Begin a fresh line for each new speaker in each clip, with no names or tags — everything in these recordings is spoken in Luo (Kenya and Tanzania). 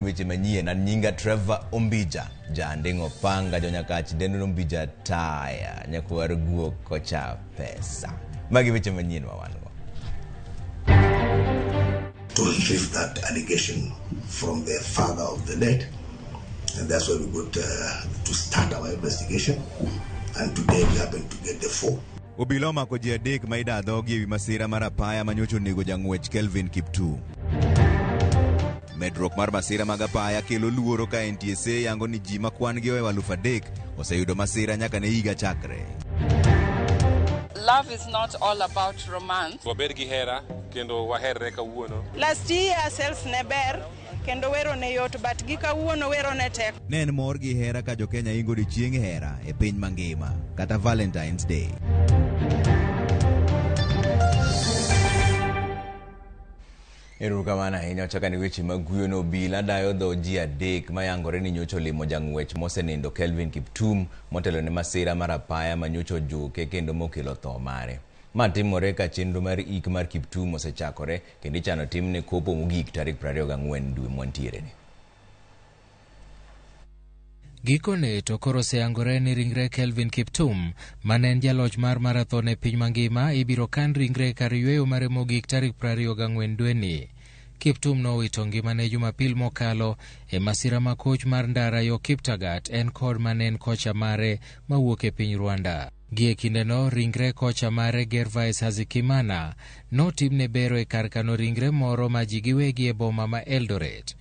Weche Manyien an nyinga Trevor Ombija jandingo panga jonyakach dendo Ombija taya nyakwar guok kocha pesa magi Weche Manyien wawango
to retrieve that allegation from the father of the dead, and that's why we got to start our investigation, and today we happen to get the 4.
Obila omako ji adek ma idadhogi ewi masira mar apaya manyocha onego jang'wech Kelvin Kiptum. Medruok mar masira mag apaya kelo luoro ka NTSA yango ni ji makwan-gi oweyo 3,000 oseyudo masira nyaka ne higa chakre.
Love is not all about romance.
Wabed gi hera kendo waherre kawuono.
Last year sales ne ber kendo wero ne yot but gi kawuono wero ne tek.
Ne en mor gi hera ka jo Kenya ingo odiochieng' hera e piny mangima kata Valentine's Day. Erukamana ahinya chaka ni weche mag guyo obila dayo dho ji adek mayangore ni nyocha olimo jang'wech mosenindo Kelvin Kiptum motelo ne masira mar apaya manyocha ojuke kendo mokelo tho mare. Ma timore ka chenro mar ik mar Kiptum osechakore kendo ichano timne kopo mogik tarik 24 dwe mwantiere ni.
Gikone to koro oseyangore ni ringre Kelvin Kiptum mane en jaloch mar marathon e piny mangima ibiro kan ringre kar yweyo mare mogik tarik 24 dwe ni. Kiptum nowito ngimane Jumapil mokalo e masira ma koch mar ndara yo Kiptagat en kod manen kocha mare mawuok e piny Rwanda. Gie kindeno ringre kocha mare Gervais Hazikimana notimne bero e kar kano ringre moro ma ji giwegi e boma ma Eldoret.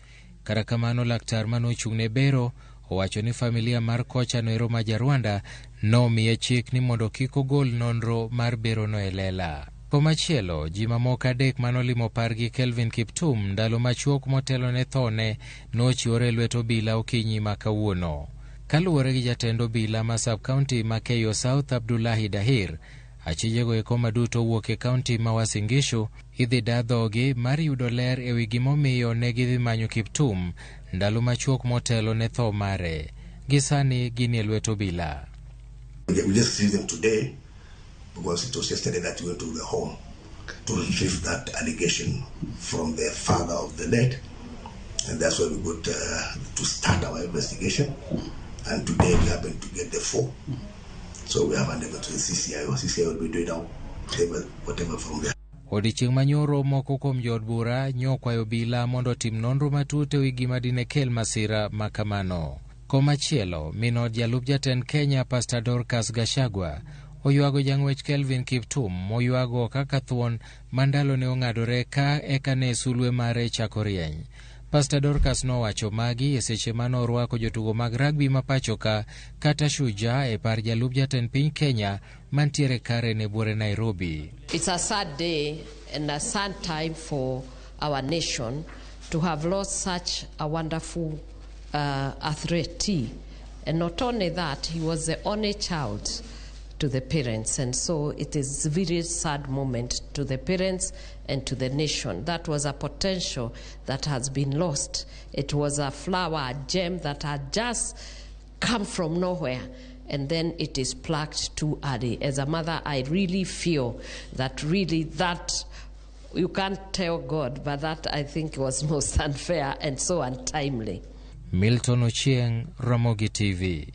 Kata kamano laktar manochung'ne bero owacho ni familia mar kocha noero ma Jarwanda nomiye chik ni mondo kik ogol nonro mar bero no e lela. Komachielo, ji mamoko adek manolimo pargi Kelvin Kiptum ndalo machuok motelo ne thone nochiwore lwet obila okinyi ma kawuono. Kaluwore gi jatend obila ma sub-county ma Keyo South Abdullahi Dahir, achijego eko maduto wuok e kaunti ma Uasin Gishu idhi dadhogi mar yudo ler e wi gimomiyo ne gidhi manyo Kiptum ndalo machuok motelo ne tho mare. Gisani gini e lwet obila.
We just received them today because it was yesterday that we went to the home to retrieve that allegation from the father of the dead, and that's why we got to start our investigation, and today we happen to get the 4. So we have handed over to the CCI. CCI will be doing now whatever from there.
Odiochieng' manyoro moko kuom jood bura nyokwayo obila mondo tim nonro matut e wi gima dine kel masira makamano. Komachielo, minod jalup jatend Kenya Pastor Dorcas Gachagua oywago jang'wech Kelvin Kiptum moywago kaka thuon mandalo ne ong'adore ka eka ne sulwe mare chako rieny. Pastor Dorcas nowacho magi e seche manorwako jotugo mag rugby mapachoka kata Shujaa e par jalup jatend piny Kenya mantiere kare ne buore Nairobi.
It's a sad day and a sad time for our nation to have lost such a wonderful athlete. And not only that, he was the only child to the parents, and so it is a very sad moment to the parents and to the nation. That was a potential that has been lost. It was a flower, a gem that had just come from nowhere, and then it is plucked too early. As a mother, I really feel that you can't tell God, but that I think was most unfair and so untimely.
Milton Ochieng, Ramogi TV.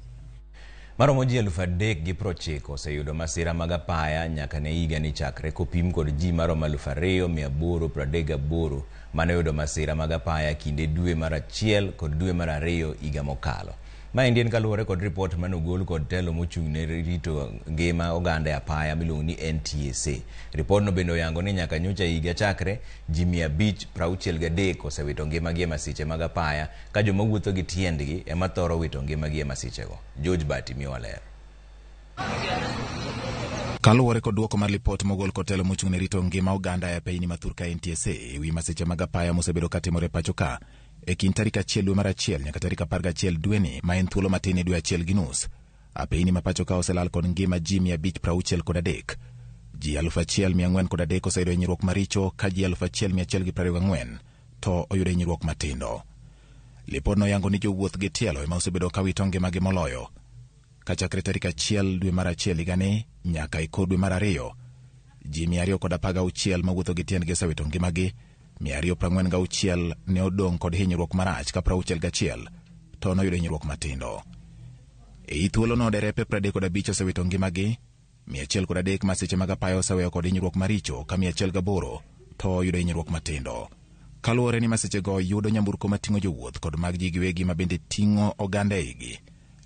Maromo ji 3,900 oseyudo masira mag apaya nyaka ne higa ni chakre kopim kod ji maromo 2,838 mane yudo masira mag apaya kinde dwe mar 1 kod dwe mar 2 higa mokalo. Maendi en kaluwore kod ripot manogol kod telo mochung'ne rito ngima oganda apaya miluongo ni NTSA. Ripotno bende oyango ni nyaka nyocha higa chakre ji 563 osewito ngimagi e masiche mag apaya ka joma wuotho gi tiendgi ema thoro wito ngimagi e masichego. George Bati miwaler.
Kaluwore kod duoko mar ripot mogol kod telo mochung'ne rito ngima oganda e piny Mathurka NTSA ewi masiche mag apaya mosebedo katimore pachoka e kind tarik 1 dwe mar 1 nyaka tarik 11 dwe ni ma en thuolo matin e dwe 1.5. Apeyni ma pachoka oselal kod ngima ji 563. Ji 1,403 oseyudo hinyruok maricho ka ji 1,124 to oyudo hinyruok matindo. Lipodno yango ni jowuoth gi tielo ema osebedo ka wito ngimagi moloyo. Kachakre tarik 1 dwe mar 1 higani nyaka iko dwe mar 2, ji 216 mawuotho gi tiendgi osewito ngimagi 246 ne odong' kod hinyruok marach ka 61 to noyudo hinyruok matindo. Ei thuolono derepe 35 osewito ngimagi, 103 masiche mag apaya oseweyo kod hinyruok maricho ka 108 to oyudo hinyruok matindo. Kaluwore ni masichego yudo nyamburko mating'o jowuoth kod mag ji giwegi ma bende ting'o oganda eigi,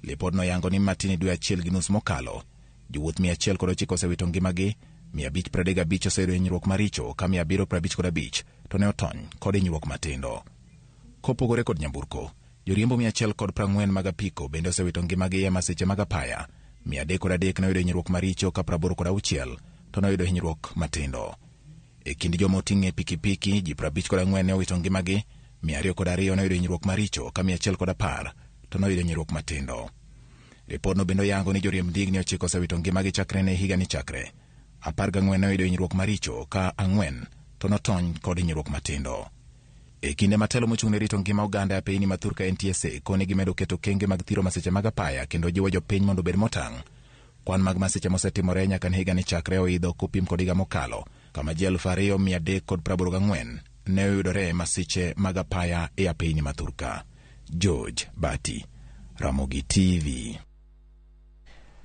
lipod noyango ni matin dwe achiel gi nus mokalo, jowuoth 109 osewito ngimagi, 535 oseyudo hinyruok maricho ka 755 to ne otony kod hinyruok matindo. Kopogore kod nyamburko, joriembo 140 mag apiko bende osewito ngimagi e masiche mag apaya, 303 ne oyudo hinyruok maricho ka 86 to noyudo hinyruok matindo. E kind joma oting'e pikipiki, ji 54 ne owito ngimagi, 202 ne oyudo hinyruok maricho ka 110 to noyudo hinyruok matindo. Ripodno bende oyango ni joriemb ndigni 9 osewito ngimagi chakre ne higa ni chakre, 14 ne oyudo hinyruok maricho ka 4 to notony kod hinyruok matindo. E kinde matelo mochung'ne rito ngima oganda e piny ma Thurka NTSA koni gimedo keto kenge mag thiro masiche mag apaya kendo jiwo jopiny mondo obed motang'. Kwan mag masiche mosetimore nyaka ne higa ni chakre oidho kopim kod higa mokalo, kama ji 2,384 ne oyudore masiche mag apaya e apiny ma Thurka. George Bati, Ramogi TV.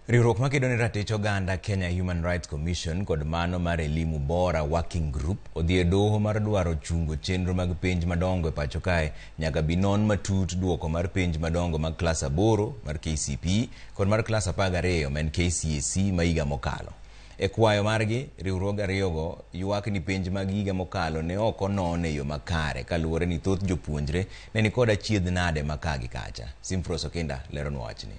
Riwruok makedo ne ratich oganda Kenya Human Rights Commission kod mano mar Elimu Bora Working Group odhi e doho mar dwaro chungo chenro mag penj madongo e pacho kae nyaka binon matut duoko mar penj madongo mag klas 8 mar KCP kod mar klas 12 men KCSE ma higa mokalo. E kwayo margi, riwruoge ariyogo ywak ni penj mag higa mokalo ne ok onon e yo makare kaluwore ni thoth jopuonjre ne ni kod achiedh nade makagi kacha. Simfros Okinda leronwa wachni.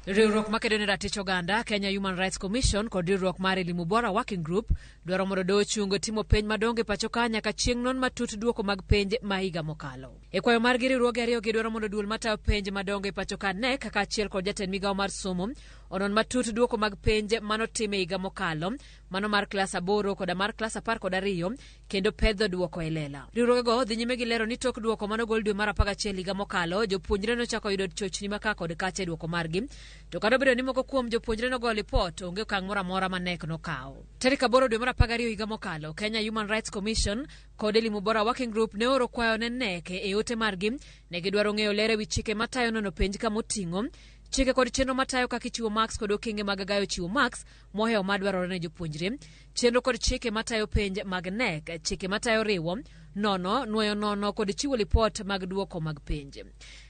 Riwruok makedo ne ratich oganda Kenya Human Rights Commission kod riwruok mar Elimu Bora Working Group dwaro mondo doho chungo timo penj madongo e pacho ka nyaka chieng' non matut duoko mag penj ma higa mokalo. E kwayo margi, riwruoge ariyogi dwaro mondo duol matayo penj madongo e pacho ka NEC kaka achiel kod jatend migawo mar somo onon matut duoko mag penj manotime higa mokalo, mano mar klas 8 koda mar klas 12 kendo pedho duoko e lela. Riwruogego dhi nyime gi lero ni tok duoko manogol dwe mar 11 higa mokalo, jopuonjre nochako yudo chochni maka kod kache duoko margi, to kado bedo ni moko kuom jopuonjre nogo lipot onge okang' moro amora ma NEC nokawo. Tarik 8 dwe mar 12 higa mokalo, Kenya Human Rights Commission kod Elimu Bora Working Group ne oro kwayo ne NEC e ote margi. Ne gidwaro ng'eyo lere wi chike matayo nono penj kamoting'o, chike kod chenro matayo kaka ichiwo marks kod okenge mag gayo chiwo marks mohewo madwarore ne jopuonjre, chenro kod chike matayo penj mag NEC, chike matayo riwo, nono, nuoyo nono kod chiwo lipot mag duoko mag penj.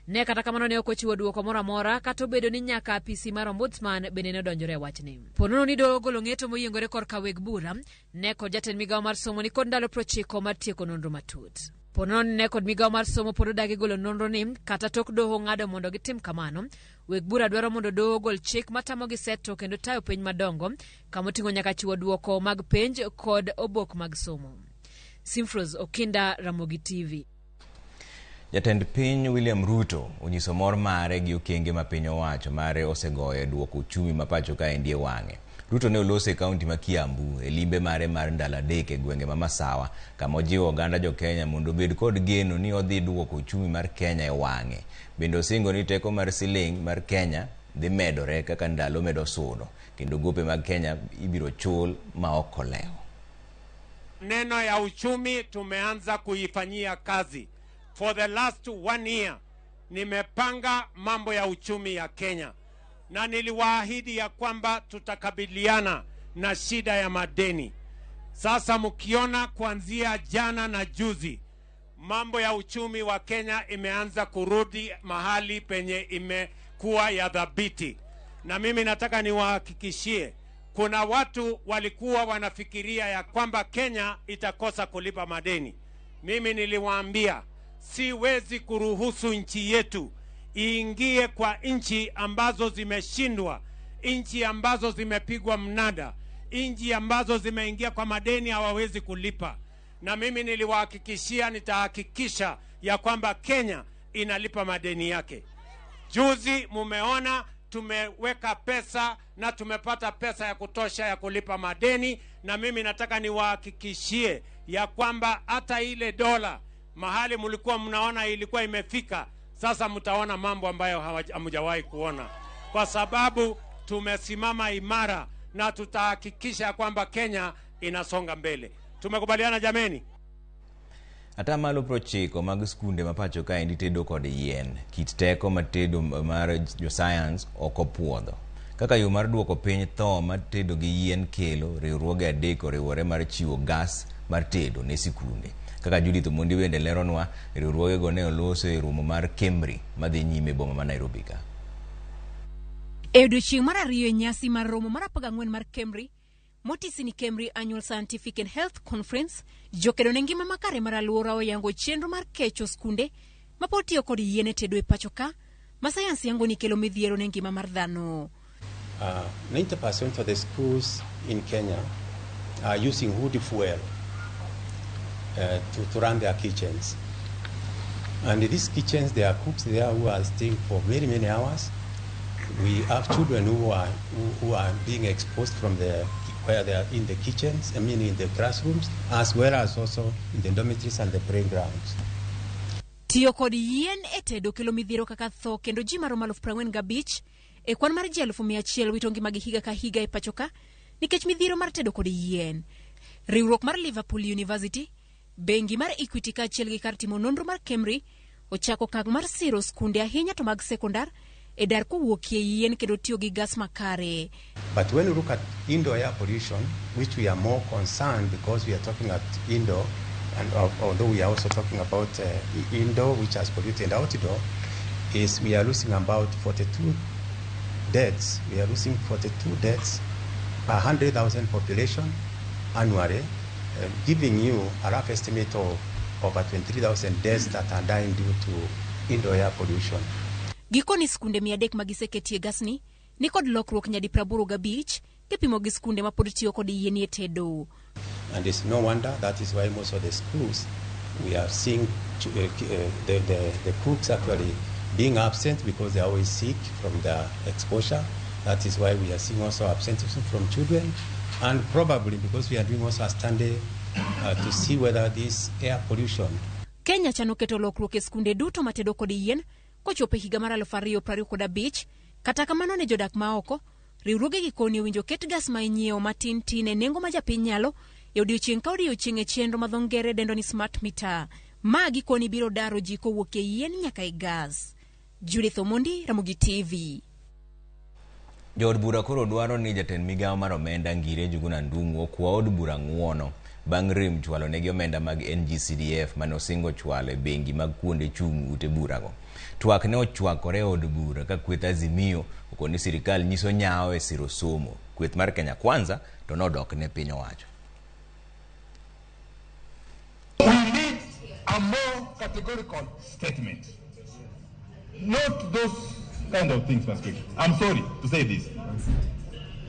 Ne kata kamano ne ok ochiwo duoko moro amora, kata obedo ni nyaka apisi mar ombudsman bende ne odonjore e wachni. Ponono ni doho ogolo ng'eto moyiengore korka weg bura, ne kod jatend migawo mar somo ni kod ndalo 90 mar tieko nonro matut. Ponono ni ne kod migawo mar somo pod odagi golo nonro ni kata tok doho ng'ado mondo gitim kamano. Weg bura dwaro mondo doho ogol chik matamo gi seto kendo tayo penj madongo kamoting'o nyaka chiwo duoko mag penj kod obok mag somo. Simfros Okinda, Ramogi TV.
Jatend piny William Ruto onyiso mor mare gi okenge ma piny owacho mare osegoyo duoko uchumi ma pacho kae ndie wang'e. Ruto ne olose kaunti ma Kiambu e limbe mare mar ndalo 3 e gwenge ma Masawa kama ojiwo oganda jo Kenya mondo obed kod geno ni odhi duoko uchumi mar Kenya e wang'e. Bende osingo ni teko mar siling mar Kenya dhi medore kaka ndalo medo sudo kendo gope mag Kenya ibiro chul ma ok olewo.
Neno ya uchumi tumeanza kuifanyia kazi. For the last 1 year, nimepanga mambo ya uchumi ya Kenya. Na niliwaahidi ya kwamba tutakabiliana na shida ya madeni. Sasa mkiona kuanzia jana na juzi, mambo ya uchumi wa Kenya imeanza kurudi mahali penye imekuwa ya dhabiti. Na mimi nataka niwahakikishie, kuna watu walikuwa wanafikiria ya kwamba Kenya itakosa kulipa madeni. Mimi niliwaambia, siwezi kuruhusu nchi yetu iingie kwa nchi ambazo zimeshindwa, nchi ambazo zimepigwa mnada, nchi ambazo zimeingia kwa madeni hawawezi kulipa. Na mimi niliwahakikishia nitahakikisha ya kwamba Kenya inalipa madeni yake. Juzi mumeona tumeweka pesa na tumepata pesa ya kutosha ya kulipa madeni, na mimi nataka niwahakikishie ya kwamba hata ile dola mahali mulikuwa mnaona ilikuwa imefika, sasa mtaona mambo ambayo hamujawahi kuona, kwa sababu tumesimama imara na tutahakikisha kwamba Kenya inasonga mbele. Tumekubaliana jameni?
Atamalo 90 mag skunde mapacho ka endi tedo kod yien. Kit teko matedo mar jo science oko puodho. Kaka yo mar duoko piny tho matedo gi yien kelo, riwruoge adek oriwore mar chiwo gas mar tedo ne sikunde. Kaka Judith Omondi wende leronwa, riwruoge go ne oloso e romo mar Kemri madhi nyime boma ma Nairobi ka.
E odiechieng' mar ariyo e nyasi mar romo mar 14 mar Kemri, motisi ni Kemri Annual Scientific and Health Conference, jokedo ne ngima makare mar alwora oyango chenro mar kecho skunde mapod tiyo kod yien e tedo e pacho ka, ma sayans yango ni kelo midhiero ne ngima mar dhano.
90% of the schools in Kenya are using wood fuel to run their kitchens. And in these kitchens, there are cooks there who are staying for many, many hours. We have children who are being exposed from where they are in the kitchens, I mean in the classrooms, as well as also in the dormitories and the playgrounds.
Tiyo kod yien e tedo kelo midhiero kaka tho, kendo ji maromo 45,000 e kwan mar ji 100,000 wito ngimagi higa ka higa e pacho ka nikech midhiero mar tedo kod yien. Riwruok mar Liverpool University, bengi mar Equity kaachiel gi kar timo nonro mar Kemri ochako kag mar siro skunde ahinya to mag sekondar e dar kowuokie yien kendo tiyo gi gas makare.
But when we look at indoor air pollution, which we are more concerned because we are talking at indoor, and although we are also talking about indoor, which has polluted outdoor, is we are losing about 42 deaths. We are losing 42 deaths per 100,000 population annually, giving you a rough estimate of over 23,000 deaths that are dying due to indoor air pollution.
Gikoni skunde 300 magiseketie gasni ni kod lokruok nyadi 85 kipimo gi skunde mapod tiyo kod yien e tedo.
And it's no wonder that is why most of the schools we are seeing the cooks actually being absent because they are always sick from the exposure. That is why we are seeing also absenteeism from children, and probably because we are doing also a study to see whether this air pollution.
Kenya chano keto lokruok e skunde duto matedo kod yien kochopo higa mar 2025. Kata kamano ne jodak maoko, riwruoge gikoni owinjo ket gas ma inyiewo matin tin e nengo ma japiny nyalo e odiechieng' ka odiechieng' e chenro ma dho ngere dendo ni smart meter. Ma gikoni biro daro ji kowuok e yien nyaka e gas. Judith Omondi, Ramogi TV.
Jood bura koro dwaro ni jatend migawo mar omenda Ngire Njuguna Ndung'u okwa od bura ng'uono bang' rem chwalo negi omenda mag NGCDF mane osingo chwalo e bengi mag kuonde chung' ute burago. Twak ne ochwakore od bura ka kweth Azimio okoni sirikal nyiso nyao e siro somo. Kweth mar Kenya Kwanza to nodok ne piny owacho.
We need a more categorical statement. Not those kind of things, Mr. Speaker. I'm sorry to say this.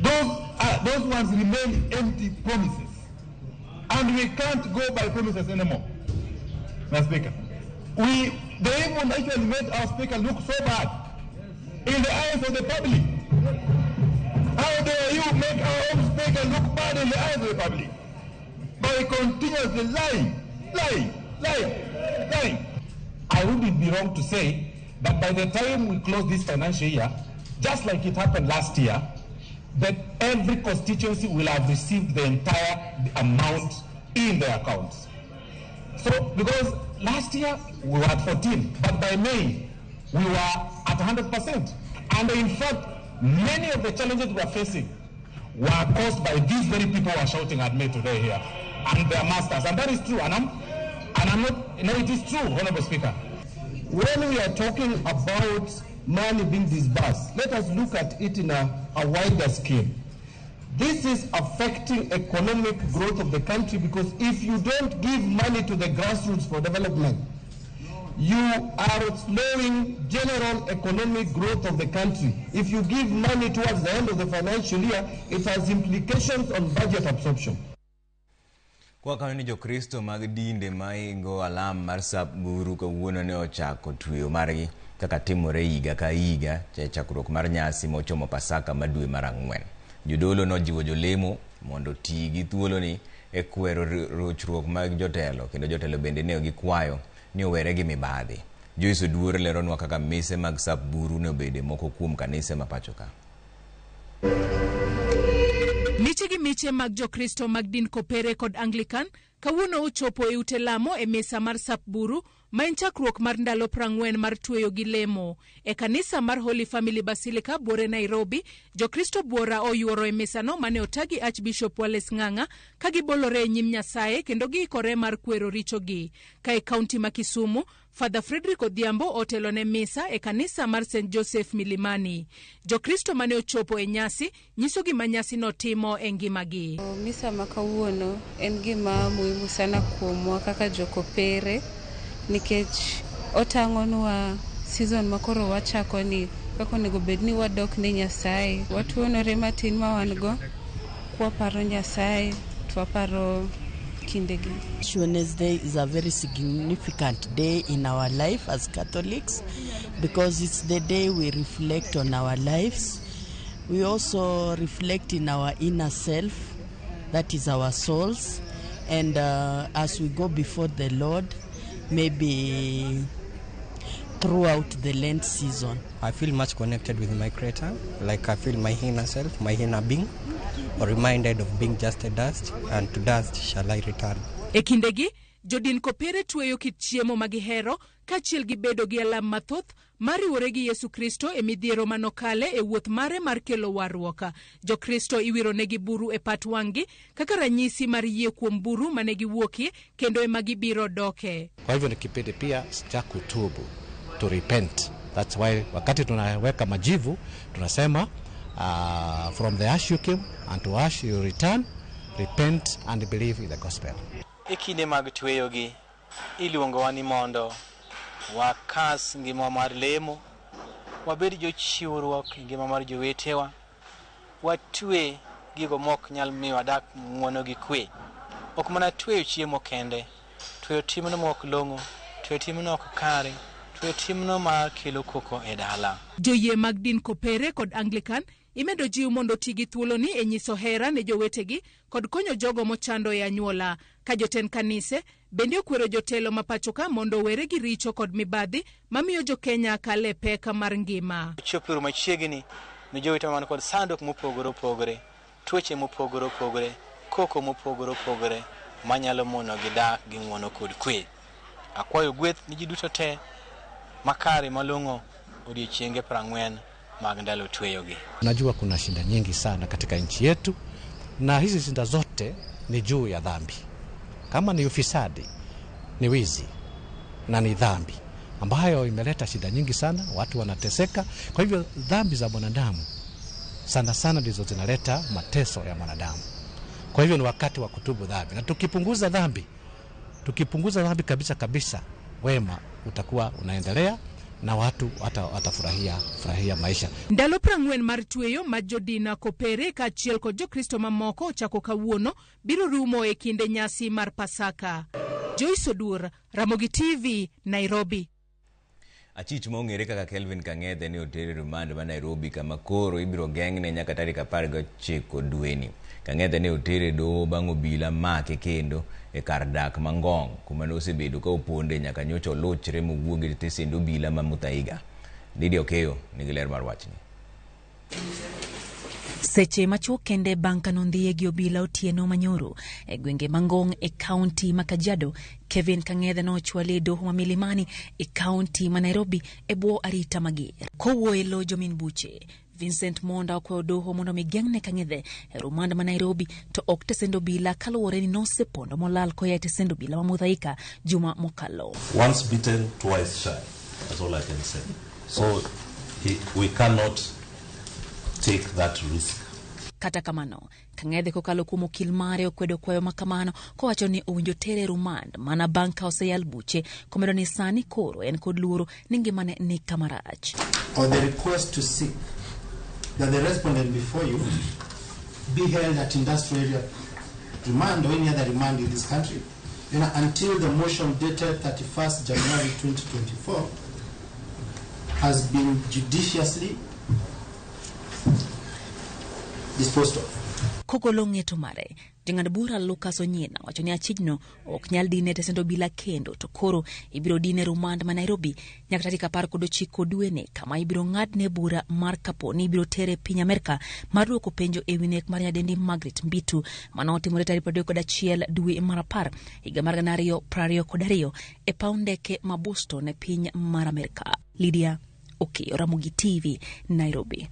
Those ones remain empty promises. And we can't go by promises anymore, Mr. Speaker. They even actually made our speaker look so bad in the eyes of the public. How dare you make our own speaker look bad in the eyes of the public? By continuously lying. I wouldn't be wrong to say that by the time we close this financial year, just like it happened last year, that every constituency will have received the entire amount in their accounts. So, because last year we were at 14, but by May we were at 100%. And in fact, many of the challenges we are facing were caused by these very people who are shouting at me today here, and their masters. And that is true. And I'm not, it is true, Honorable Speaker. When we are talking about money being disbursed, let us look at it in a wider scale. This is affecting economic growth of the country, because if you don't give money to the grassroots for development, you are slowing general economic growth of the country. If you give money towards the end of the financial year, it has implications on budget absorption.
Kwa kanuni jo Kristo mag dinde maingo alam mar saburu kawuono ne ochako tuyo margi kaka timore higa ka higa chakruok mar nyasi mochomo Pasaka madwe mar 4. Jodolo nojiwo jolemo mondo ti gi thuolo ni e kwero rochruok mag jotelo, kendo jotelo bende ne gikwayo ni owere gi mibadhi. Joyce Duore leronwa kaka mise mag saburu ne obede moko kuom kanise ma pacho ka.
Ni
Weche gi miche mag Jokristo mag din Kopere kod Anglican kawuono ochopo e ute lamo e mesa mar Sapburu ma en chakruok mar ndalo 40 mar tweyo gi lemo. E kanisa mar Holy Family Basilica Buore Nairobi, Jokristo buora oyuoro e mesano mane otagi Archbishop Wales Ng'ang'a ka gibolore e nyim Nyasaye kendo giikore mar kwero richogi. Ka e kaunti ma Kisumu, Father Frederick Odhiambo otelo ne misa e kanisa mar St. Joseph Milimani. Jokristo mane ochopo e nyasi nyiso gima nyasi no timo e ngimagi.
Misa makawuono en gima muhimu sana kuomwa kaka jokopere nikech otang'onwa season makoro wachako ni kaka onego bed ni wadok ne Nyasaye. Watuonore matin ma wan go kwaparo Nyasaye twaparo kindegi.
Wednesday is a very significant day in our life as Catholics because it's the day we reflect on our lives. We also reflect in our inner self, that is our souls, and as we go before the Lord, maybe throughout the Lent season.
I feel much connected with my Creator, like I feel my inner self, my inner being, or reminded of being just a dust, and to dust shall I return.
E kindegi, jodin Kopere tweyo kit chiemo magihero kachiel gi bedo gi alam mathoth mariwore gi Yesu Kristo e midhiero manokale e wuoth mare mar kelo warruok. Jokristo iwiro negi buru e pat wang'gi kaka ranyisi mar yie kuom buru mane giwuokie kendo ema gibiro doke.
Kwa hivyo ni kipindi pia cha kutubu, to repent. That's why wakati tunaweka majivu tunasema from the ash you came and to ash you return, repent and believe in the gospel.
Ikinde mag tweyogi iluongowa ni mondo wakas ngima mar lemo, wabed jochiwruok ngima mar jowetewa, watwe gigo mok nyal miyo wadak ng'wono gi kwe. Ok mana tweyo chiemo kende, tweyo timno mok long'o, tweyo timno ok kare, tweyo timno mar kelo koko e dala.
Joyie mag din Kopere kod Anglican imedo jiw mondo tigi thuoloni e nyiso hera ne jowetegi kod konyo jogo mochando e anyuola. Ka joten kanise bende okwero jotelo mapachoka mondo were gi richo kod mibadhi mamiyo jokenya kale peka mar ngima.
Chopiro machiegni ne jowete man kod sandok mopogore opogore, tuoche mopogore opogore, koko mopogore opogore manyalo mono gi dak gi ng'wono kod kwe. Akwayo gweth ni ji duto te makare malong'o odiechienge 40 mag ndalo tweyogi.
Najua kuna shida nyingi sana katika nchi yetu, na hizi shida zote ni juu ya dhambi. Kama ni ufisadi, ni wizi, na ni dhambi ambayo imeleta shida nyingi sana, watu wanateseka. Kwa hivyo dhambi za mwanadamu sana sana ndizo zinaleta mateso ya mwanadamu. Kwa hivyo ni wakati wa kutubu dhambi, na tukipunguza dhambi kabisa, wema utakuwa unaendelea na watu watafurahia maisha.
Ndalo 40 mar tweyo ma jodina Kopere kachiel kod Jokristo mamoko chako kawuono biro rumo e kinde nyasi mar Pasaka. Joyce Odur, Ramogi TV, Nairobi.
Achich mong'ere kaka Kelvin Kang'ethe ne otere rumande ma Nairobi kama koro ibiro geng'ne nyaka tarik 19 dweni. Kang'ethe ne otere doho bang' obila make kendo e kar dak Mangong kuma ne osebedo ka oponde nyaka nyocha oluchre mowuok e stesend obila ma Muthaiga. Didi Okeyo nigi ler mar wachni.
Seche machuok kende bang' kanondhiye gi obila otieno manyoro e gwenge Mangong e kaunti ma Kajiado, Kevin Kang'ethe nochwale e doho ma Milimani e kaunti ma Nairobi e bwo arita mager. Kowuoyo e lo jomin buche, Vincent Monda okwayo doho mondo migeng'ne Kang'ethe e rumanda ma Nairobi to ok tesend obila kaluwore ni nosepondo molal koya e tesend obila ma Muthaiga juma mokalo.
Once bitten, twice shy. That's all I can say. So we cannot take that risk.
Kata kamano, Kang'ethe kokalo kuom okil mare okwedo kwayo makamano kowacho ni owinjo tere rumand mana bang' ka oseyal buche komedo ni sani koro en kod luoro ni ngimane ni kamarach.
Or the request to seek that the respondent before you be held at industrial area remand or any other remand in this country, until the motion dated 31st January 2024 has been judiciously disposed of.
kogolo ng'eto mare. Jang'ad bura Lucas Onyena wacho ni achijno ok nyal dine tesendo bila kendo to koro ibiro dine rumand ma Nairobi nyaka tarik 19 dweni kama ibiro ng'adne bura mar kapo ni ibiro tere piny Amerka mar duoko penjo e wi nek mar nyadendi Margaret Mbitu manotimore tarik 31 dwe mar 10 higa mar 2022 e paw ndeke ma Boston e piny mar Amerka. Lydia Okiyo, Ramogi TV, Nairobi.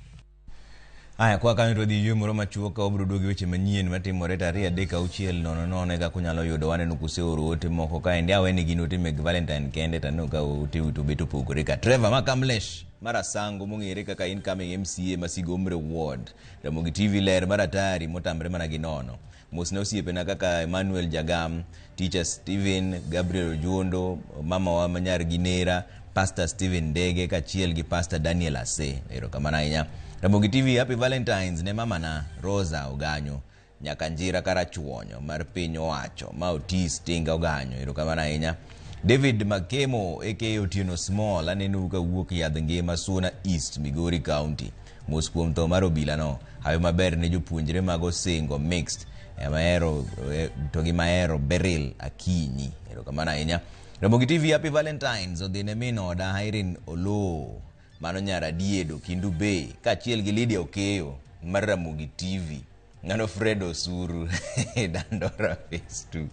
Aya kwa kanyo to dhi moro machuok ka obro duogi weche manyien matimore tarehe 3:00 ga kunyalo yudo waneno kuseoro ote moko ka ende aweni gin ote meg Valentine kende tano ka ote to beto pogore ka Trevor Makamlesh marasango mong'ere kaka incoming MCA Masigomre Ward Ramogi TV ler maratari motambre mana gi nono mosna osiepena kaka Emmanuel Jagam, Teacher Steven, Gabriel Jondo, mama wa manyar Ginera, Pastor Steven Dege kachiel gi Pastor Daniel Ase. Erokamano ahinya. Ramogi TV Happy Valentines ne mama na Rosa Oganyo Nyakanjira Karachuonyo mar piny owacho ma Otis Tinga Oganyo. Erokamano ahinya. David Makemo aka Otieno Small aneno ka wuok Yadh Ngima Suna East Migori County. Mos kuom tho mar obila no. Hayo maber ne jopuonjre mag Osingo Mixed Maero to gi Maero Beryl Akinyi. Erokamano ahinya. Ramogi TV Happy Valentines odhine mino da Irene Olo mano nyara Diedo Kindu Bay kachiel gi Lydia Okeyo mar Ramogi TV ngano Fred Osuru Dandora Phase 2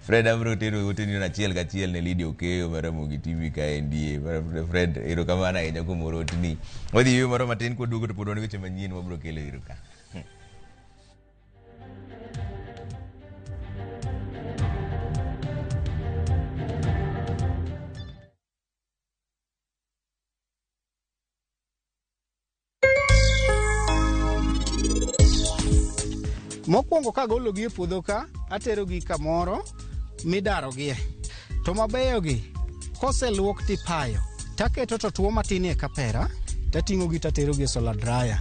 Fred abro tero utini na chiel kachiel ne Lydia Okeyo mar Ramogi TV ka ndie Fred erokamano ahinya kuom otini odhi yo moro matin koduogo to podoni weche manyien mabro kelo iruka.
Mokwongo ka golo gi e puodho ka atero gi kamoro midaro gi to mabeyo gi koseluok tipayo taketo to tuo matin e kapera tatingo gi tatero gi e solar dryer.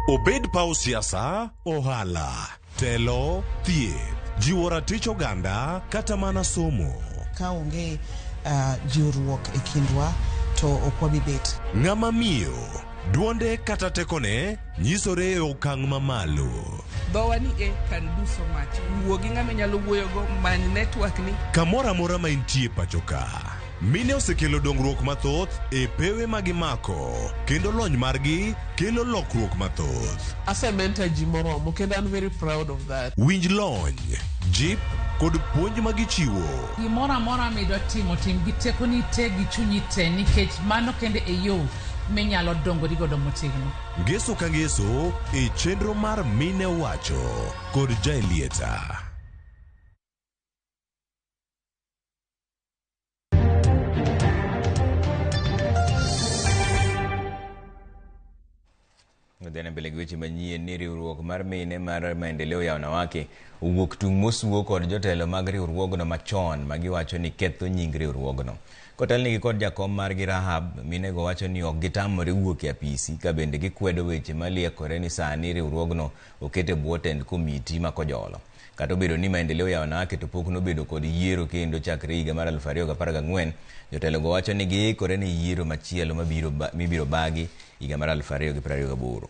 Obed pau siasa, ohala, telo, thieth, jiwo ratich oganda kata mana somo.
Ka onge jiwruok e kindwa to ok wabi bet.
Ng'ama miyo duonde kata tekone nyisore e okang' mamalo.
Dhowa ni kan duso mach wuo gi ng'ama nyalo wuoyo go many network ni.
Kamora mora ma intie pacho ka. Mine osekelo dongruok mathoth e pewe magimako kendo lony margi kelo lokruok mathoth.
Asementa ji moromo kendo I'm very proud of that.
Winj lony, jip kod puonj magichiwo.
Gimoro amora midwa timo tim gi tekoni te gi chunyi te nikech mano kende e yo minyalo dongori godo motegno.
Ngeso ka ngeso e chenro mar Mine Wacho kod Jaelieta.
Ndene mbele weche manyien ni riwruok mar mine mar maendeleo ya wanawake owuok tung' mosuo kod jotelo mag riwruogno machon magiwacho ni ketho nying riwruogno. Kotelnigi kod jakom margi Rahab, mine go wacho ni ok gitamore wuok e apisi ka bende gikwedo weche maliekore ni sani riwruogno okete bwo tend komiti makojolo. Kata obedo ni maendeleo ya wanawake to pok nobedo kod yiero kendo chakre higa mar 2014, jotelo go wacho ni giikore ni yiero machielo mibiro bagi higa mar 2028.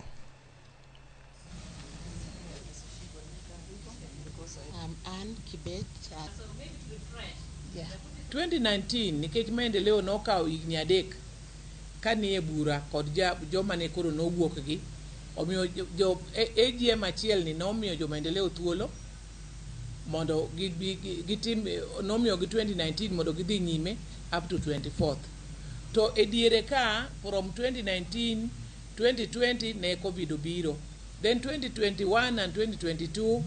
Yeah. 2019 nikech maendeleo nokawo higni 3 kanie bura kod joma ne koro nowuok gi omiyo jo AGM achiel ni nomiyo jo maendeleo thuolo mondo gitim nomiyo gi 2019 mondo gidhi nyime up to 24th. To ediere ka from 2019 2020 ne covid obiro, then 2021 and 2022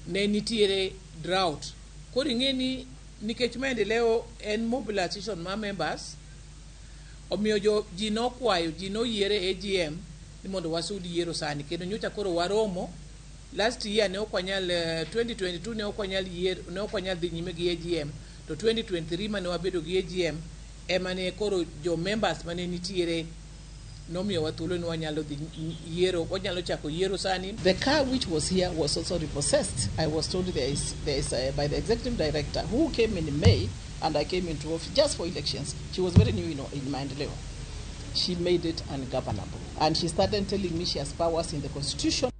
ne nitiere drought. Koro ing'eni nikech maendeleo en mobilization ma members omiyo ji nokwayo ji noyiere AGM ni mondo wasud yiero sani kendo nyocha koro waromo. Last year ne okwanyal 2022 ne okwanyal yiero ne okwanyal dhi nyime gi AGM, to 2023 mane wabedo gi AGM ema ne koro jo members mane nitiere nomiyowa thuolo ni wanyalo dhi yiero, wanyalo chako yiero sani. The car which was here was also repossessed. I was told there is by the executive director who came in May, and I came into office just for elections. She was very new in Maendeleo. She made it ungovernable, and she started telling me she has powers in the constitution.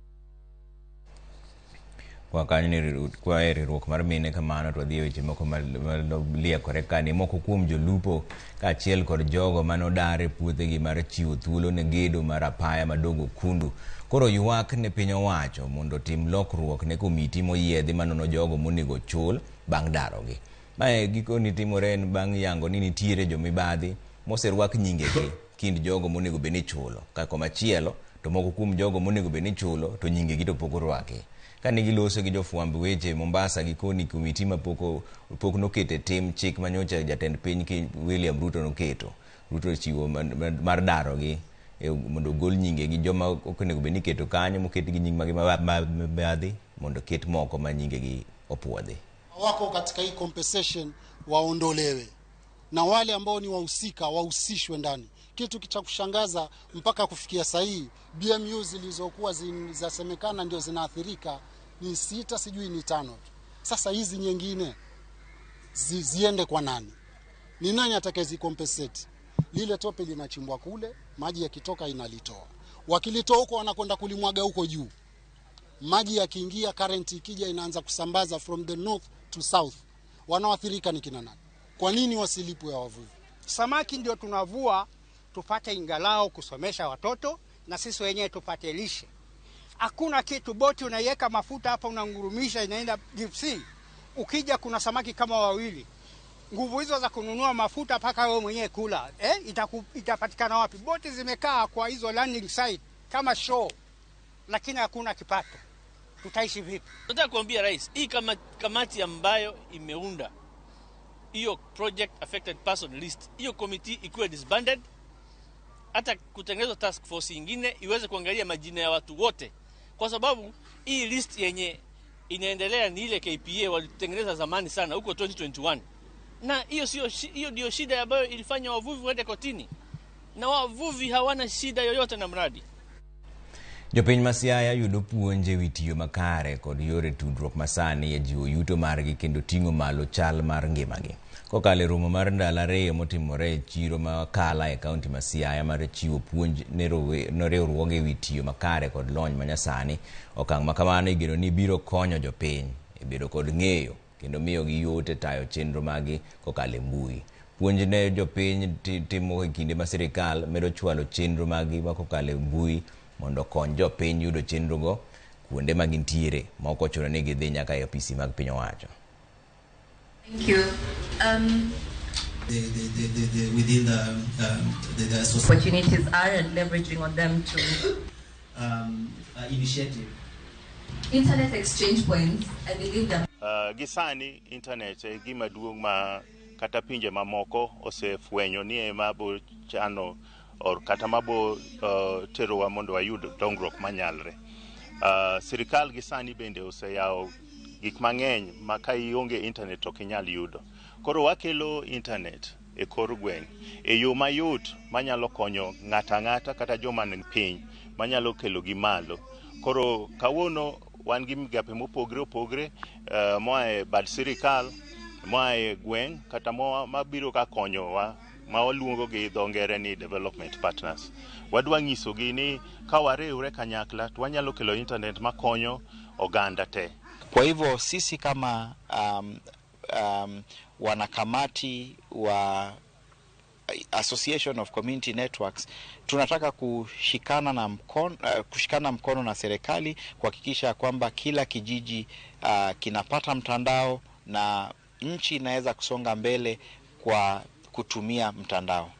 Kwa kanyo kwa riwruok mar mine kamano to dhi weche moko maliekore ka ni moko kuom jolupo ka achiel kod jogo manodare puothegi mar chiwo thuolo ne gedo mar apaya madongo kundu koro ywak ne piny owacho mondo tim lokruok ne komiti moyiedhi manono jogo monego chul bang' darogi. Mae gikoni timore bang' yango ni nitiere jomibadhi moserwak nyingegi kind jogo monego beni chulo ka komachielo to moko kuom jogo monego beni chulo to nyingegi to pok orwaki. Kani giloso gi jofwamb weche Mombasa gikoni komiti ma pok nokete tim chik manyocha jatend piny ki William Ruto noketo. Ruto chiwo mar darogi mondo gol nyingegi joma okonego beni keto kanyo moket gi nying magi mabadhi mondo ket moko ma nyingegi opuodhi.
Wako katika hii compensation waondolewe na wale ambao ni wahusika wahusishwe ndani. Kitu cha kushangaza mpaka kufikia sahihi BMU zilizokuwa zasemekana ndio zinaathirika ni 6 sijui ni 5. Sasa hizi nyingine ziende kwa nani? Ni nani atakayezi compensate? Lile tope linachimbwa kule, maji yakitoka inalitoa. Wakilitoa huko wanakwenda kulimwaga huko juu. Maji yakiingia, current ikija inaanza kusambaza from the north to south. Wanaoathirika ni kina nani? Kwa nini wasilipwe ya wavuvi?
Samaki ndio tunavua tupate ingalao kusomesha watoto na sisi wenyewe tupate lishe. Hakuna kitu, boti unaiweka mafuta hapa unangurumisha inaenda deep sea. Ukija kuna samaki kama 2. Nguvu hizo za kununua mafuta paka wewe mwenyewe kula, itapatikana wapi? Boti zimekaa kwa hizo landing site kama show, lakini hakuna kipato. Tutaishi vipi?
Nataka kuambia rais, hii kamati ambayo imeunda hiyo project affected person list, hiyo committee ikuwe disbanded, hata kutengenezwa task force nyingine iweze kuangalia majina ya watu wote, kwa sababu hii list yenye inaendelea ni ile KPA walitengeneza zamani sana huko 2021, na hiyo ndio shida ambayo ilifanya wavuvi waende kotini, na wavuvi hawana shida yoyote na mradi.
Jopiny ma Siaya yudo puonje wi tiyo makare kod yore tudruok masani e jiwo yuto margi kendo ting'o malo chal mar ngimagi. Kokalo romo mar ndalo 2 motimore e chiro ma Kala e kaunti ma Siaya mar chiwo puonj ne riwruoge wi tiyo makare kod lony manyasani, okang' ma kamano igeno ni biro konyo jopiny e bedo kod ng'eyo kendo miyo gi yot e tayo chenro magi kokalo e mbui. Puonj ne jopiny timo e kinde ma sirikal medo chwalo chenro magi kokalo e mbui mondo kony jopiny yudo chenrogo kuonde ma gintiere ma ok ochuno ni gidhi nyaka e ofisi mag piny owacho.
Thank you. Within the opportunities are and leveraging on them to initiative. Internet exchange points, I believe that.
Gisani internet e gima duong' ma kata pinje mamoko osefwenyo ni ema bo chano or kata mabo terowa mondo wayud dongruok manyalre. Sirikal gisani bende oseyao gik mang'eny ma ka ionge internet ok inyal yudo. Koro wakelo internet e kor gweng' e yo mayot manyalo konyo ng'ata kata joma ni piny manyalo kelo gi malo. Koro kawuono wan gi migape mopogre moa bad sirikal, moa gweng' kata mabiro ka konyowa ma waluongo gi dho ngere ni development partners. Wadwa nyiso gi ni ka wariwre kanyakla to wanyalo kelo internet makonyo oganda te.
Kwa hivyo sisi kama wanakamati wa Association of Community Networks tunataka kushikana mkono na serikali kuhakikisha kwamba kila kijiji kinapata mtandao na nchi inaweza kusonga mbele kwa kutumia mtandao.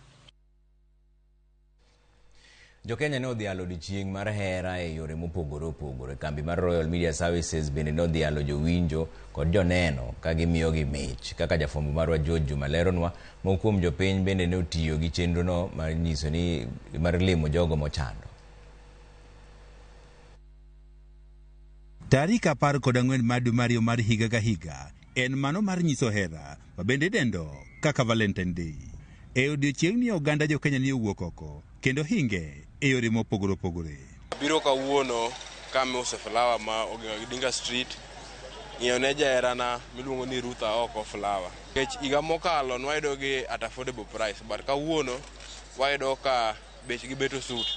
Jokenya ne odhialo odiochieng' mar hera e yore mopogore. Kambi mar Royal Media Services bende ne odhialo jowinjo kod joneno ka gimiyo gi mich. Kaka jafwambo marwa George Juma leronwa, moko kuom jopiny bende ne otiyo gi chenrono mar nyiso ni mar limo jogo mochando.
Tarik 14 madu Mario mar higa ka higa en mano mar nyiso hera, ma bende dendo kaka Valentine Day. E odiochieng' ni oganda jokenya ni owuok oko kendo hinge e yore mopogore opogore.
Biro kawuono kama use flower ma ogengo Gidinga Street ng'iyo ne jaherana miluongo ni Rutha oko flower. Kech iga mokalo nwayudo gi at affordable price, but kawuono wayudo ka bechgi beto sut.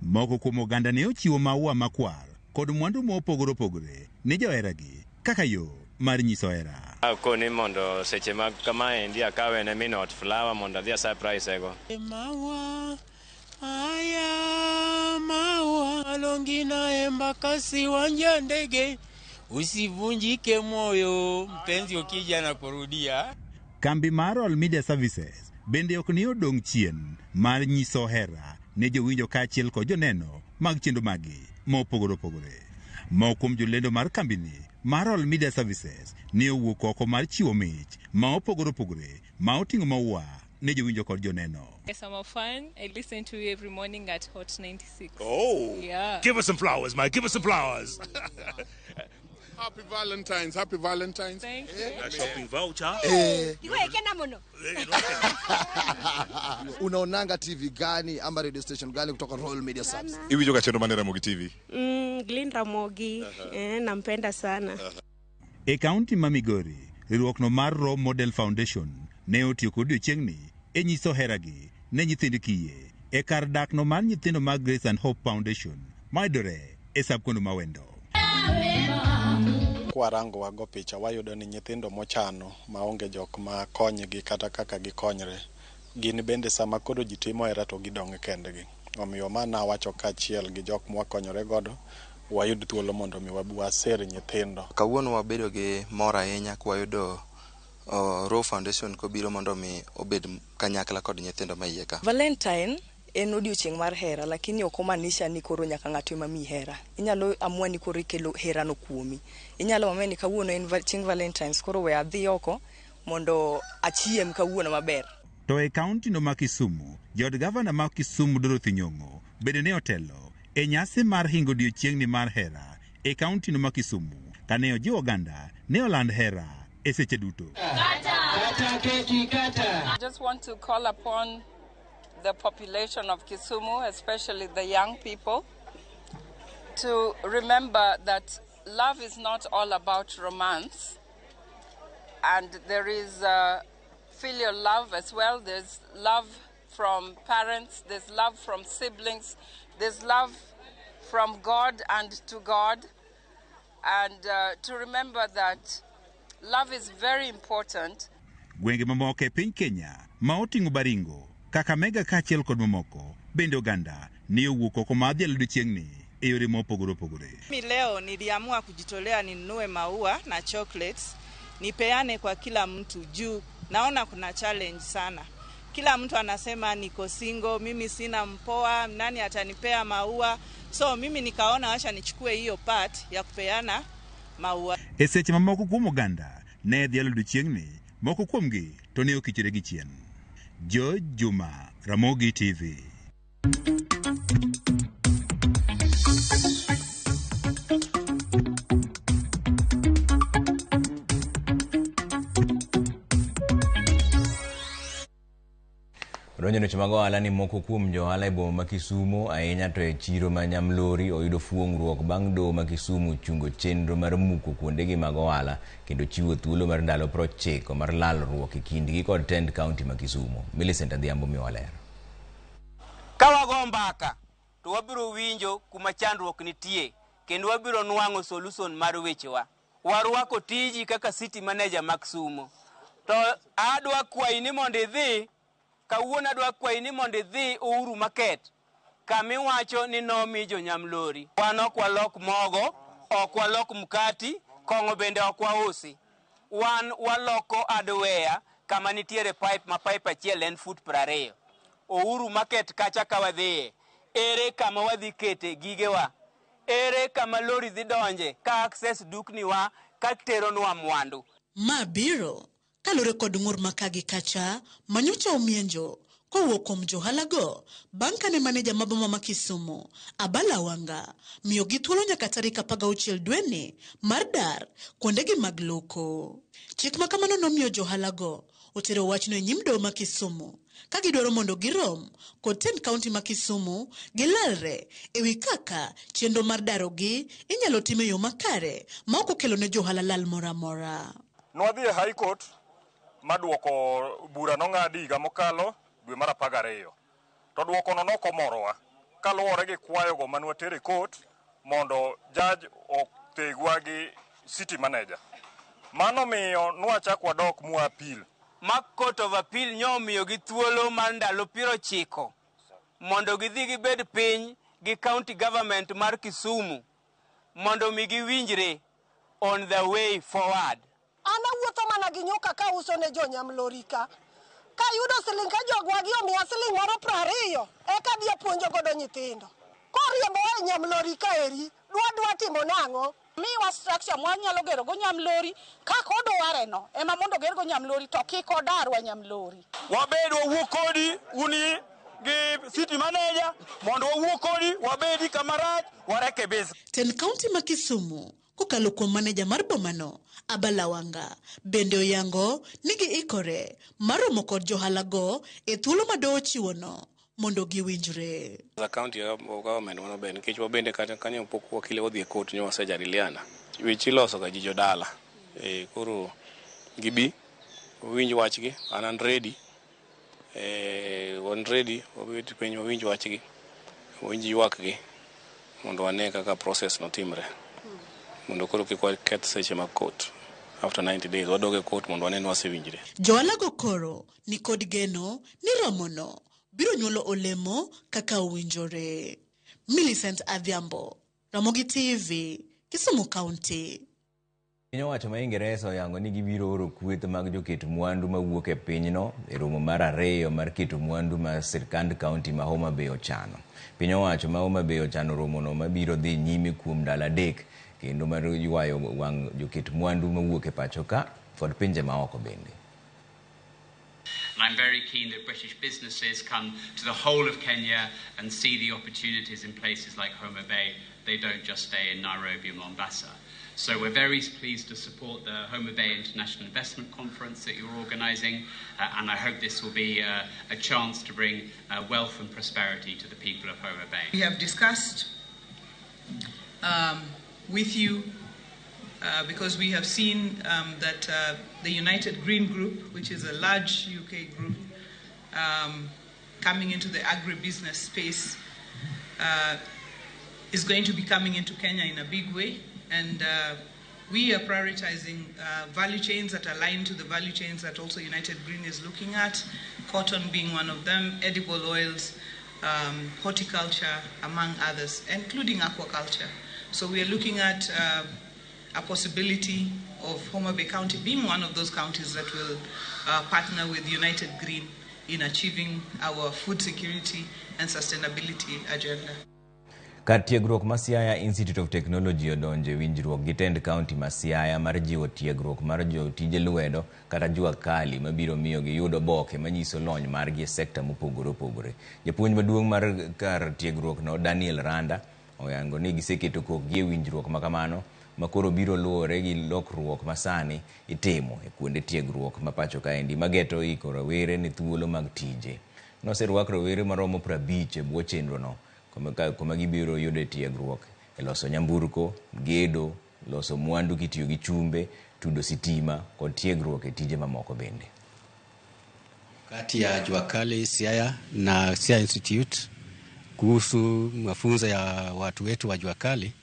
Moko kuom oganda ne ochiwo maua makwar kod mwandu mopogore opogore ne joheragi kaka yo mar nyiso hera.
Akoni mondo seche mag kamaendi akawe ne minot flower mondo adhi surprise ego.
Maua aya maua longina embakasi wanja ndege usivunjike moyo mpenzi ukija na kurudia.
Kambi mar All Media Services bende ok ni odong' chien mar nyiso hera ne jowinjo kaachiel kod joneno mag chendo magi mopogore opogore. Moko kuom jolendo mar kambini mar All Media Services ne owuok oko mar chiwo mich ma opogore opogore ma oting'o maua ne jowinjo kod joneno.
Yes, I'm a fan. I listen to you every morning at Hot 96.
Oh,
yeah.
Give us some flowers, Mike. Give us some flowers.
Happy Valentine's. Happy Valentine's.
Thank you.
A shopping voucher.
Unaonanga TV gani ama radio station gani kutoka Royal Media Services?
Hivi joka chendo manera Ramogi TV.
Glen Ramogi. Nampenda sana.
E kaunti ma Migori, riwruokno mar Role Model Foundation ne otiyo kod odiochieng'ni e nyiso heragi ne nyithind kiye e kar dakno mar nyithindo mag Grace and Hope Foundation maidore e sabkondo mawendo.
Kwarango wago picha wayudo ni nyithindo mochano maonge jok ma konygi kata kaka gikonyre. Gin bende sama koro ji timo hera to gidong' kendgi. Omiyo mana wacho kaachiel gi jok mwakonyore godo wayud thuolo mondo mi waser nyithindo.
Kawuono wabedo gi mor ahinya kwayudo Raw Foundation kobiro mondo mi obed kanyakla kod nyithindo maiye ka.
Valentine en odiochieng' mar hera, lakini ok omaanisha ni koro nyaka ng'ato ema mi hera. Inyalo amua ni koro ikelo hera no kuomi. Inyalo amua ni kawuono en chieng' Valentines, koro we adhi oko mondo achiem kawuono maber.
To e kaunti no ma Kisumu, jod gavana ma Kisumu Dorothy Nyong'o bende ne otelo e nyasi mar hingo odiochieng'ni mar hera e kaunti no ma Kisumu, kane ojiwo oganda ne oland hera e seche duto.
I just want to call upon the population of Kisumu, especially the young people, to remember that love is not all about romance, and there is filial love as well. There's love from parents, there's love from siblings, there's love from God and to God, and to remember that love is very important.
Gwenge mamoko e piny Kenya ma oting'o Baringo, Kakamega kaachiel kod mamoko bende oganda ni owuok oko madhi odiochieng'ni e yore mopogore opogore.
Mimi leo niliamua kujitolea ninunue maua na chocolates nipeane kwa kila mtu juu naona kuna challenge sana. Kila mtu anasema niko single, mimi sina mpoa, nani atanipea maua? So mimi nikaona acha nichukue hiyo part ya kupeana maua.
E seche mamoko kuom oganda ne dhi odiochieng'ni, moko kuomgi to ne okichore gi chien. George Juma, Ramogi TV.
Ronyo neche mag ohala ni moko kuom johala e boma ma Kisumu ahinya to e chiro ma Nyamlori oyudo fuong'ruok bang' doho ma Kisumu chungo chenro mar muko kuondegi mag ohala kendo chiwo thuolo mar ndalo 90 mar lalruok e kindgi kod tend kaunti ma Kisumu. Millicent Adhiambo miwaler.
Ka wago mbaka to wabiro winjo kuma chandruok nitie kendo wabiro nwang'o solution mar wechewa. Warwako tiji kaka city manager mag Kisumu. To adwa kwayi ni mondo idhi kawuono adwa kwayi ni mondo idhi Uhuru Market kama iwacho ni nomi jo Nyamlori. Wan ok walok mogo, ok walok mkati, kong'o bende ok wausi. Wan waloko adware kama nitiere pipe ma pipe achiel en foot 20. Uhuru Market kacha ka wadhiye. Ere kama wadhi kete gigewa. Ere kama lori dhi donje ka access dukni wa ka teronwa mwandu.
Mabiro kalore kod ng'ur makagi kacha manyocha omienjo kowuok kuom johalago bang' kane maneja ma boma ma Kisumu Abala Wanga miyo gi thuolo nyaka tarik 16 dweni mar dar kuondegi mag loko. Chik ma kamano nomiyo johalago otero wachno e nyim doho ma Kisumu ka gidwaro mondo girom kod tend kaunti ma Kisumu gilalre ewi kaka chenro mar darogi inyalo time yo makare ma ok okelo ne johala lal mora mora.
Nwadhi e High Court maduoko bura nong'adi higa mokalo dwe mar 12. To duokono nokomorowa kaluwore gi kwayogo manwatere court mondo judge otegwa gi city manager. Mano miyo nwachak wadok mu appeal.
Ma Court of Appeal nyomiyo gi thuolo mar ndalo 90 mondo gidhi gibed piny gi county government mar Kisumu mondo mi giwinjre on the way forward.
Ana wuotho mana gi nyuka ka uso ne jonyamlori ka yudo siling ka jogwa gi omiya siling moro 20 eka bi apuonjo godo nyithindo. Koriembo e nyamlori ka eri dwa timo nang'o? Miwa structure mwanyalo gero go nyamlori kaka odware no ema mondo ger go nyamlori to kik odarwa nyamlori.
Wabed wawuo kodi uni gi city manager mondo wawuo kodi wabedi kamarach wareke base.
Ten kaunti ma Kisumu kokalo kuom maneja mar bomano Abalawanga bende oyango nigi ikore maromo kod johalago e thuolo ma doho chiwono mondo giwinjre.
The county government wano bende nikech wabende kata kanyo pok wakile odhi e court nyo wasejadiliana. Weche iloso ga ji jodala. Koro gibi winj wachgi an ready. Wan ready wabet piny winj wachgi. Winj ywakgi mondo wane kaka process no timre. Mondo koro kik keth seche mag court. After 90 days wadoge court mondo wane wasewinjre.
Johalago koro ni kod geno ni romono biro nyuolo olemo kaka owinjore. Millicent Adhiambo, Ramogi TV, Kisumu County.
Piny owacho ma Ingresa oyango ni gibiro oro kweth mag joket mwandu mawuok e pinyno e romo mar 2 mar keto mwandu ma sirkand kaunti ma Homa Bay ochano. Piny owacho ma Homa Bay ochano romono mabiro dhi nyime kuom ndalo 3 kendo mar ywayo wang' joket mwandu mawuok e pacho ka kod pinje maoko bende.
And I'm very keen that British businesses come to the whole of Kenya and see the opportunities in places like Homa Bay. They don't just stay in Nairobi and Mombasa. So we're very pleased to support the Homa Bay International Investment Conference that you're organising, and I hope this will be a chance to bring wealth and prosperity to the people of Homa Bay.
We have discussed with you because we have seen that the United Green Group, which is a large UK group, coming into the agribusiness space, is going to be coming into Kenya in a big way. And we are prioritizing value chains that align to the value chains that also United Green is looking at, cotton being one of them, edible oils, horticulture, among others, including aquaculture. So we are looking at a possibility of Homa Bay County being one of those counties that will partner with United Green in achieving our food security and sustainability agenda.
Kar tiegruok ma Siaya Institute of Technology odonje winjruok gi tend kaunti ma Siaya mar jiwo tiegruok mar jotije lwedo kata jua kali mabiro miyo gi yudo boke manyiso lony margi e sekta mopogore opogore. Japuonj maduong' mar kar tiegruok no Daniel Randa oyango ni giseketo kokgi e winjruok makamano makoro biro luwore gi lokruok masani itimo e kuonde tiegruok ma pacho kaendi mageto iko rawere ni thuolo mag tije. Noserwak rawere maromo 50 e bwo chenro no kuma gibiro yudo tiegruok e loso nyamburko, gedo, loso mwandu kitiyo gi chumbe, tudo sitima kod tiegruok e tije mamoko bende.
Kati ya jua kali Siaya na Siaya Institute kuhusu mafunzo ya watu wetu wa jua kali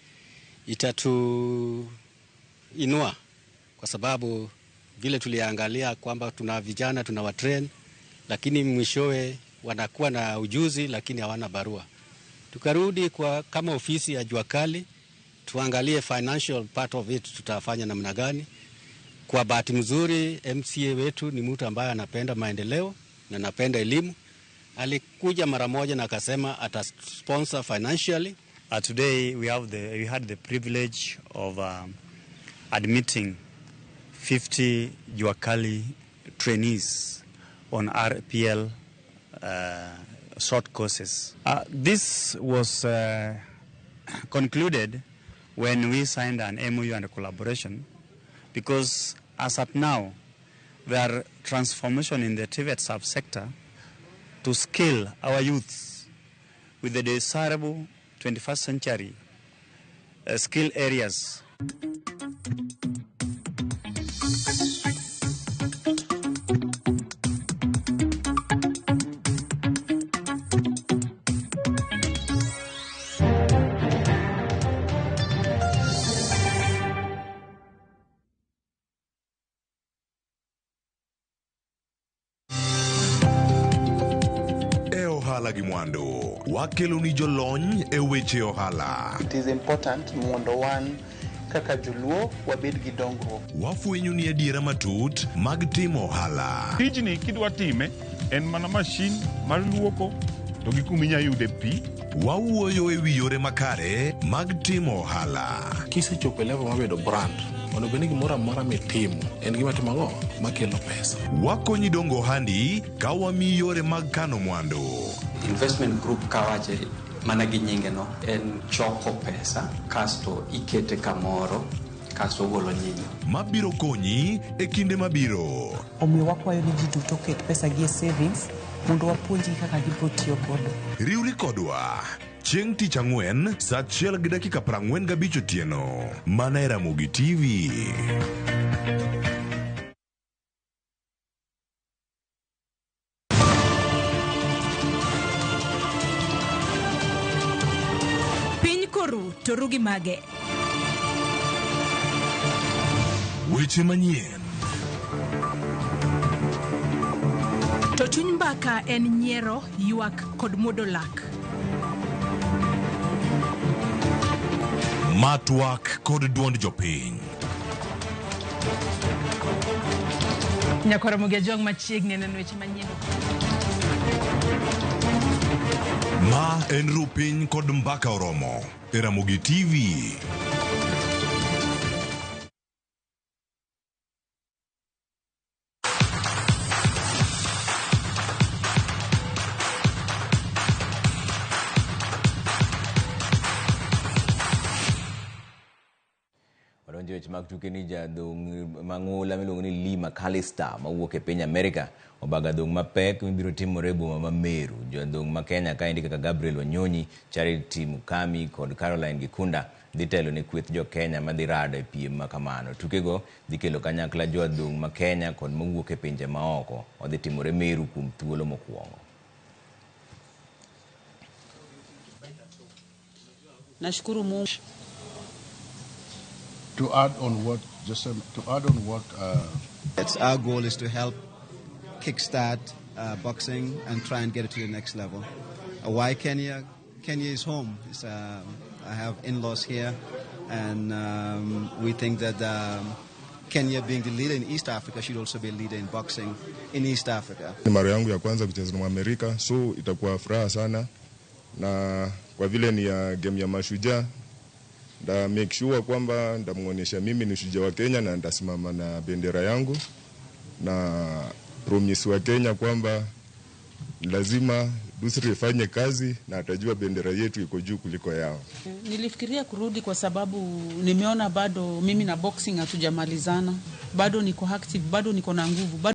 itatuinua kwa sababu vile tuliangalia kwamba tuna vijana tunawatrain lakini mwishowe wanakuwa na ujuzi lakini hawana barua. Tukarudi kwa kama ofisi ya jua kali tuangalie financial part of it tutafanya namna gani. Kwa bahati mzuri MCA wetu ni mtu ambaye anapenda maendeleo na anapenda elimu. Alikuja mara moja na akasema ata sponsor financially.
Today we had the privilege of admitting 50 jua kali trainees on RPL short courses. This was concluded when we signed an MOU and a collaboration because as at now there are transformation in the TVET subsector to skill our youths with the desirable 21st century skill areas.
Ohala gi mwandu wakelo ni jolony e weche ohala.
It is important mondo wan kaka joluo wabed gi dongruok.
Wafwenyo ni adiera matut mag timo ohala.
Tijni kidwa time en mana mashin mar luoko to gi kuminya yude pi.
Wawuoyo e wi yore makare mag timo ohala.
Kisechopo level mabedo brand, ono beni gimoro amora mitimo en gima timo ang'o makelo pesa.
Wakonyi dongo handi ka wami yore mag kano mwandu.
Investment group kawache mana gi nyinge no en choko pesa kasto ikete kamoro kasto golo nyinyo.
Mabiro konyi e kinde mabiro.
Omiyo wakwayo ni ji duto ket pesa gi e savings mondo wapuonji kaka gibiro tiyo godo.
Riwri kodwa chieng' tich ang'wen saa 1:45 otieno mana e Ramogi TV.
Piny koru to rugi mage.
Weche manyien.
To chuny mbaka en nyiero, ywak kod muodo lak.
Matwak kod duond jopiny.
Nyakoro Ramogi jong machiegni neno weche manyien.
Ma en rupiny kod mbaka oromo e Ramogi TV.
Wadonjo weche mag tuke ni jadong mang'ula miluongo ni Lee McAllister mawuok e piny Amerika obaga dong mapek mibiro timore boma ma Meru. Jadong ma Kenya kaendi kaka Gabriel Wanyonyi, Charity Mukami kod Caroline Gikunda dhi telo ne kweth jo Kenya madhi rado e piem makamano. Tukego dhi kelo kanyakla jodong ma Kenya kod mawuok e pinje maoko. Odhi timore Meru kuom thuolo mokwongo.
Nashukuru Mungu.
To add on what,
our goal is to help kickstart boxing and try and get it to the next level. Why Kenya? Kenya is home. I have in-laws here, and we think that Kenya, being the leader in East Africa, should also be a leader in boxing in East Africa.
Ni mara yangu ya kwanza kucheza na Amerika, so itakuwa furaha sana, na kwa vile ni ya game ya mashujaa, nda make sure kwamba ndamuonyesha mimi ni shujaa wa Kenya na ndasimama na bendera yangu, na promise wa Kenya kwamba lazima Dusri ifanye kazi na atajua bendera yetu iko juu kuliko yao.
Nilifikiria kurudi kwa sababu nimeona bado mimi na boxing hatujamalizana. Bado niko active, bado niko na nguvu.